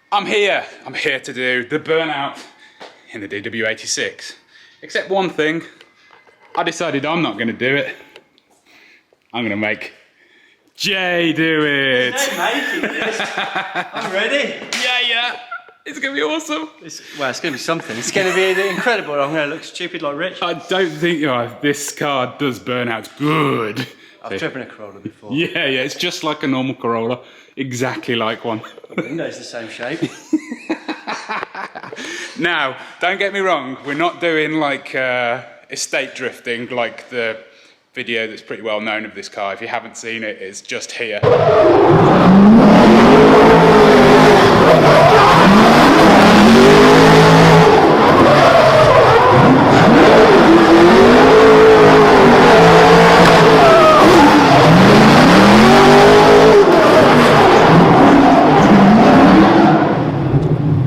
I'm here to do the burnout in the DW86. Except one thing, I decided I'm not going to do it. I'm going to make Jay do it. No making this. I'm ready. Yeah. It's going to be awesome. It's going to be something. It's going to be incredible. I'm going to look stupid like Rich. I don't think this car does burnouts good. I've driven a Corolla before. Yeah, it's just like a normal Corolla. Exactly like one. The window's the same shape. Now, don't get me wrong, we're not doing like estate drifting like the video that's pretty well known of this car. If you haven't seen it, it's just here.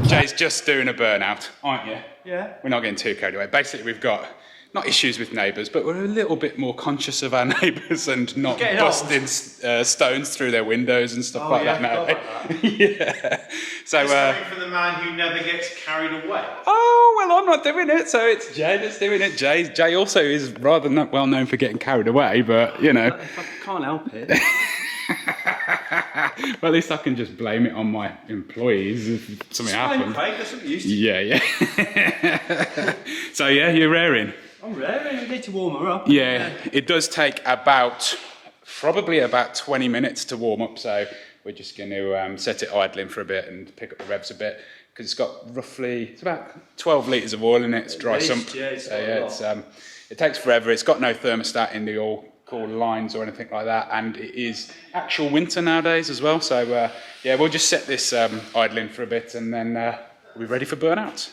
Jay's just doing a burnout, aren't you? Yeah. We're not getting too carried away. Basically, we've got not issues with neighbours, but we're a little bit more conscious of our neighbours and not busting stones through their windows and stuff like that now. Yeah. So, coming from the man who never gets carried away. Oh, well, I'm not doing it, so it's Jay that's doing it. Jay also is rather not well known for getting carried away, but, you know. I can't help it. Well, at least I can just blame it on my employees if something happened. Craig, that's what we used to. Yeah. So, yeah, you're raring. I'm ready. We need to warm her up. Yeah, it does take probably about 20 minutes to warm up, so we're just going to set it idling for a bit and pick up the revs a bit, because it's got it's about 12 litres of oil in it. It's dry sump. Yeah, it takes forever. It's got no thermostat in the oil core lines or anything like that, and it is actual winter nowadays as well, so yeah, we'll just set this idling for a bit and then we'll be ready for burnout.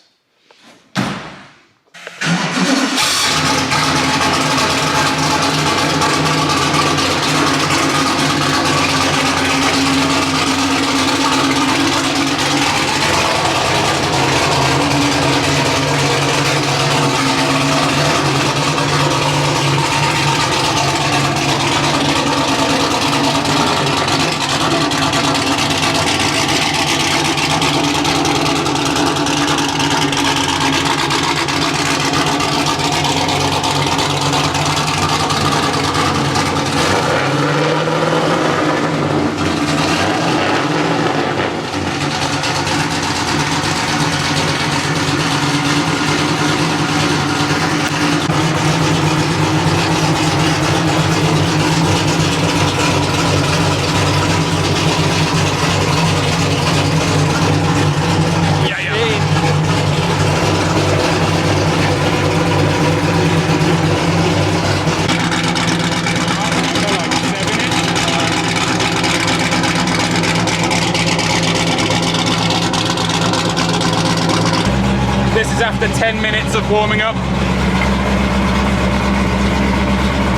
After 10 minutes of warming up.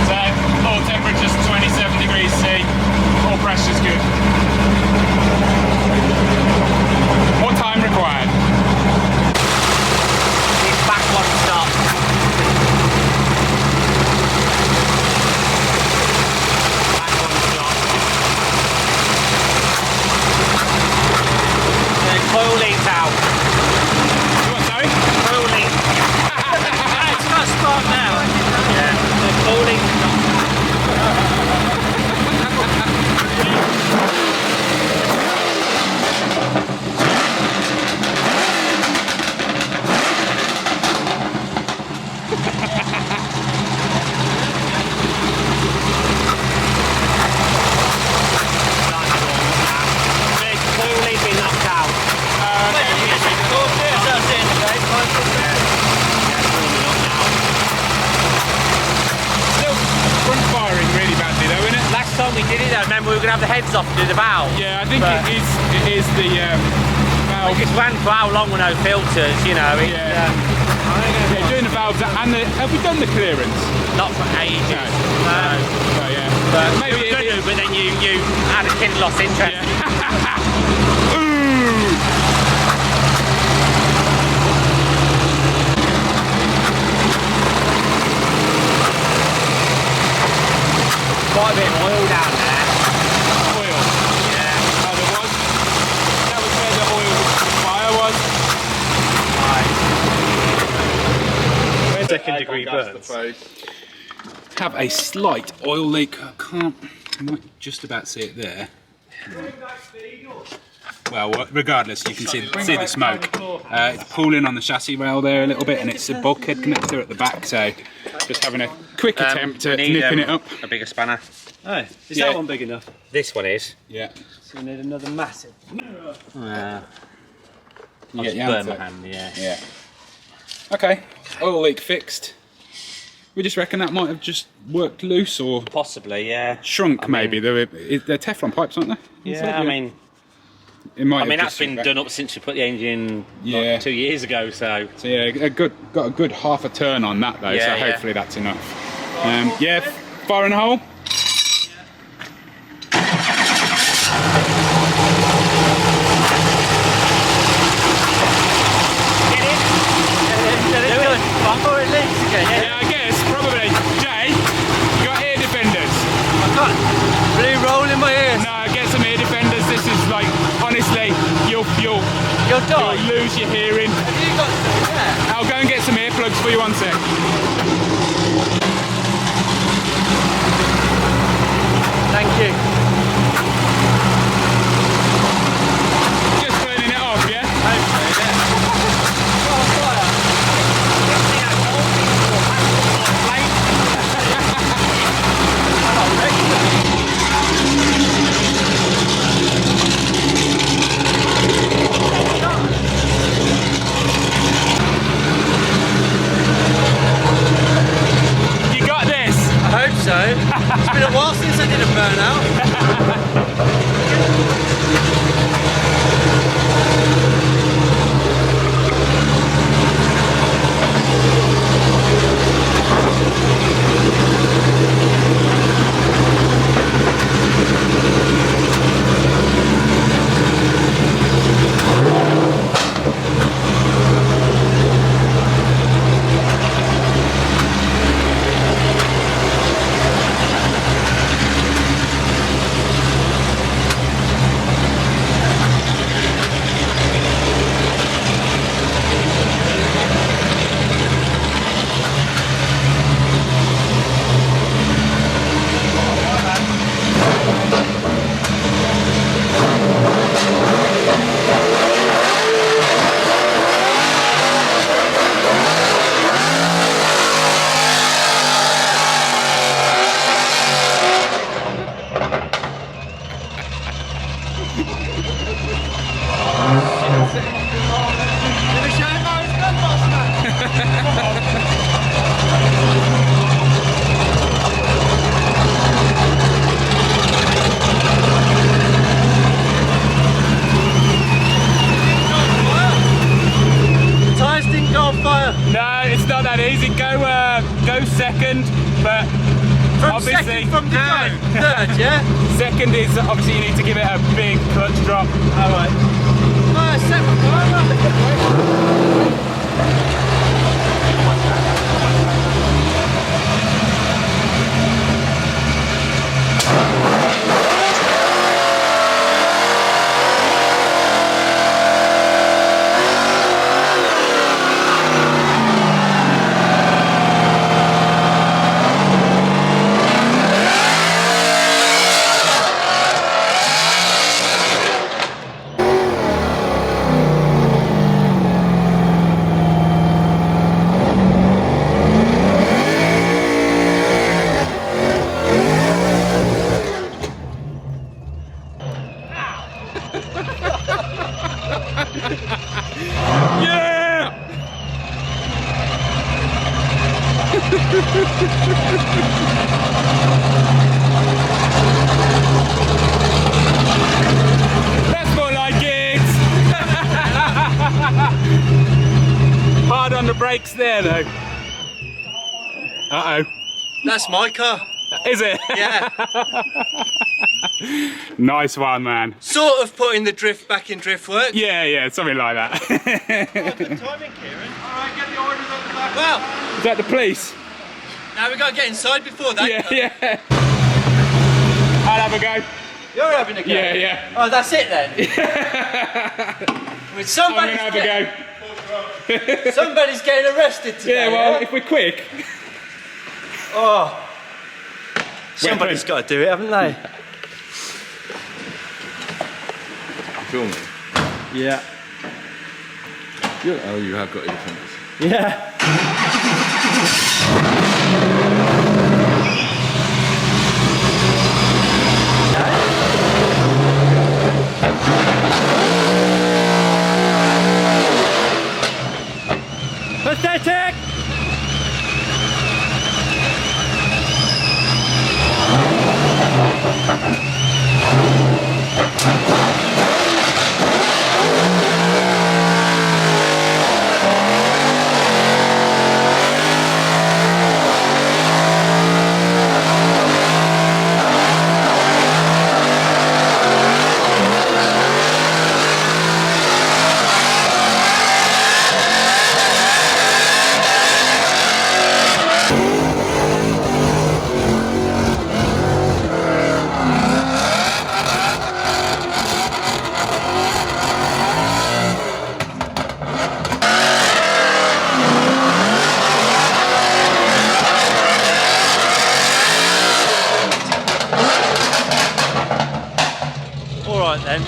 So, all temperatures 27 degrees C, all pressure's good. What time required? It's back one stop. Back one stop. The coil leads out. Start now. Yeah. They're falling. We did it, I remember we were going to have the heads off to do the valve. Yeah, I think it is the valve. It just ran for how long with no filters, you know. Doing the valves and have we done the clearance? Not for ages. No. So, yeah. But maybe but then you had a kid lost interest. Yeah. Ooh. quite a bit of oil down there. Oil? Yeah. Oh, there was? That was where the oil he burns. Have a slight oil leak. I can't, you might just about see it there. Well, regardless, you can see the smoke. It's pulling on the chassis rail there a little bit, and it's a bulkhead connector at the back, so just having a quick attempt at nipping it up. A bigger spanner. Oh, is that one big enough? This one is. Yeah. So we need another massive. I'll You just get burn your my hand hand, yeah. Yeah. Okay, oil leak fixed. We just reckon that might have just worked loose or Possibly, yeah. shrunk, maybe. They're Teflon pipes, aren't they? Yeah, I mean, it might have that's just been shrunk done up since we put the engine Yeah. like 2 years ago, so. So yeah, got a good half a turn on that though, Yeah, so yeah. hopefully that's enough. Yeah, fire in the hole. Yeah, I guess, probably. Jay, you got ear defenders? I've got blue roll in my ears. No, get some ear defenders. This is like, honestly, you'll lose your hearing. Have you got some? Yeah. I'll go and get some earplugs for you, one sec. Thank you. Just burning it off, yeah? You got this. I hope so. It's been a while since I did a burnout. Tyres didn't go on fire. No, it's not that easy. Go second, but obviously Second from the third, yeah? second is obviously you need to give it a big clutch drop. Alright. Yeah! That's more like it! Hard on the brakes there though. Uh-oh. That's my car. Is it? Yeah. Nice one, man. Sort of putting the drift back in Driftworks. Yeah, something like that. Good timing, Kieran. Alright, get the orders at the back. Well, Is that the police? now we got to get inside before that. Yeah. I'll have a go. You're having a go. Yeah. Oh, that's it then. With I'm somebody. gonna have a go. Somebody's getting arrested today. Yeah, well, if we're quick. Oh. Somebody's got to do it, haven't they? Filming. Yeah. Oh, you have got earphones. Yeah. Pathetic! Alright then.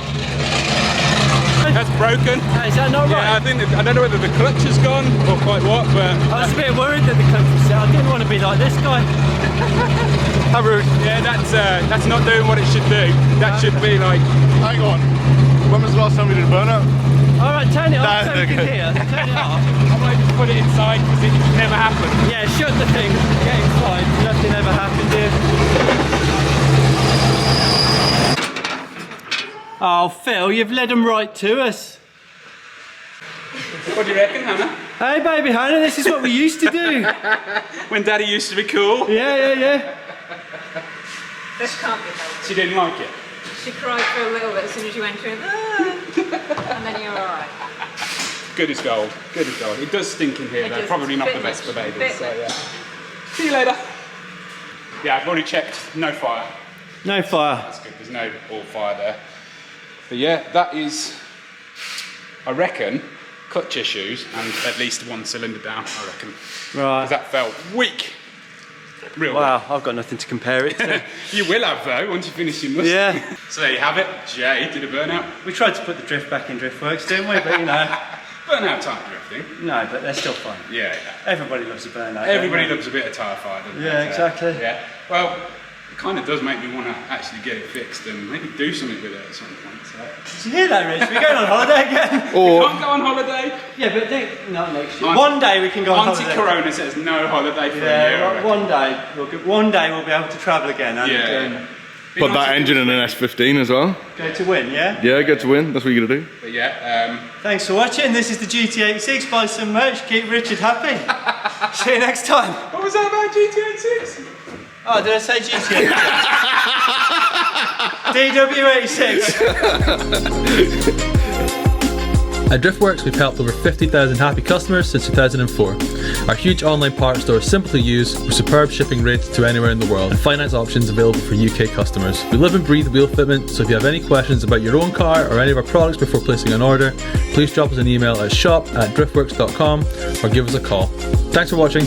That's broken. Is that not Yeah, right? I don't know whether the clutch has gone or quite what, but I was a bit worried that the clutch was set. I didn't want to be like this guy. how rude. Yeah, that's not doing what it should do. That should be like. Hang on. When was the last time we did a burnout? Alright, turn it off No, so we can okay. hear. Turn it off. I might just put it inside because it never happened. Yeah, shut the thing. Get inside. Nothing ever happened here. Oh, Phil, you've led them right to us. What do you reckon, Hannah? Hey, baby Hannah, this is what we used to do. When Daddy used to be cool, Yeah. This can't be helped. she didn't like it. She cried for a little bit as soon as you went in, and then you're alright. Good as gold. Good as gold. It does stink in here, It though. does. Probably not Bit the best much. for babies. Bit So much. yeah. See you later. Yeah, I've already checked. No fire. No fire. That's good. There's no all fire there. But yeah, that is, I reckon, clutch issues and at least one cylinder down. I reckon. Right. 'Cause that felt weak. Real Wow, I've got nothing to compare it to. weak. You will have though once you finish your Mustang. Yeah. So there you have it. Jay did a burnout. We tried to put the drift back in Driftworks, didn't we? But you know, Burnout type drifting. no, but they're still fun. Yeah. Everybody loves a burnout. Everybody don't they? loves a bit of tyre fire, doesn't Yeah, it? exactly. Yeah. Well, it kind of does make me want to actually get it fixed and maybe do something with it at some point. So. Did you hear that, Rich? We're going on holiday again. Or Can't go on holiday. Yeah, but not next year. Auntie- One day we can go on holiday. Anti-Corona says no holiday for a year. I Yeah, reckon. one day we'll be able to travel again and Yeah. put that engine in an S15 as well. go to win, yeah? Yeah, get to win. That's what you're gonna do. But yeah, Thanks for watching. This is the GT86. Buy some merch. Keep Richard happy. See you next time. what was that about GT86? Oh, did I say GT86? DW86. At Driftworks, we've helped over 50,000 happy customers since 2004. Our huge online parts store is simple to use, with superb shipping rates to anywhere in the world, and finance options available for UK customers. We live and breathe wheel fitment, so if you have any questions about your own car or any of our products before placing an order, please drop us an email at shop@driftworks.com or give us a call. Thanks for watching.